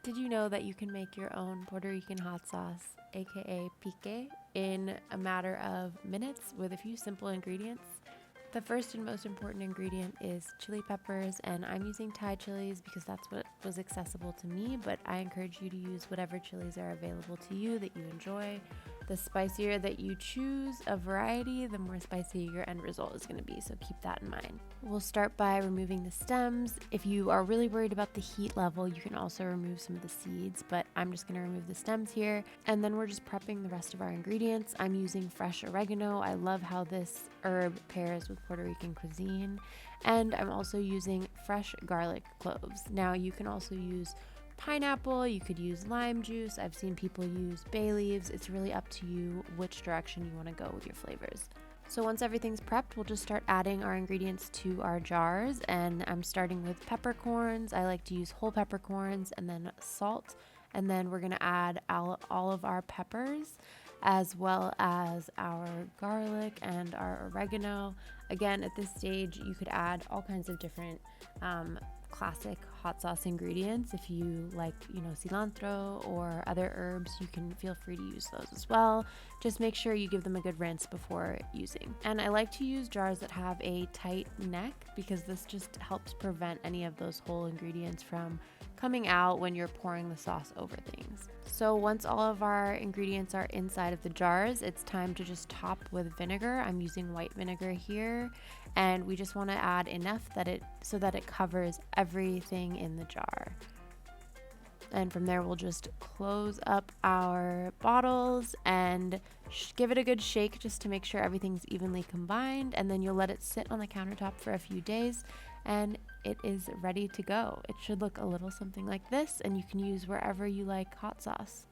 Did you know that you can make your own Puerto Rican hot sauce, aka pique, in a matter of minutes with a few simple ingredients? The first and most important ingredient is chili peppers, and I'm using Thai chilies because that's what was accessible to me, but I encourage you to use whatever chilies are available to you that you enjoy. The spicier that you choose a variety, the more spicy your end result is going to be, so keep that in mind. We'll start by removing the stems. If you are really worried about the heat level, you can also remove some of the seeds, but I'm just going to remove the stems here. And then we're just prepping the rest of our ingredients. I'm using fresh oregano. I love how this herb pairs with Puerto Rican cuisine. And I'm also using fresh garlic cloves. Now you can also use pineapple, you could use lime juice. I've seen people use bay leaves. It's really up to you which direction you want to go with your flavors. So once everything's prepped, we'll just start adding our ingredients to our jars, and I'm starting with peppercorns. I like to use whole peppercorns, and then salt, and then we're going to add all of our peppers as well as our garlic and our oregano. Again, at this stage, you could add all kinds of different classic hot sauce ingredients. If you like, cilantro or other herbs, you can feel free to use those as well. Just make sure you give them a good rinse before using. And I like to use jars that have a tight neck because this just helps prevent any of those whole ingredients from coming out when you're pouring the sauce over things. So once all of our ingredients are inside of the jars, it's time to just top with vinegar. I'm using white vinegar here, and we just want to add enough so that it covers everything in the jar. And from there, we'll just close up our bottles and give it a good shake just to make sure everything's evenly combined. And then you'll let it sit on the countertop for a few days, and it is ready to go. It should look a little something like this, and you can use wherever you like hot sauce.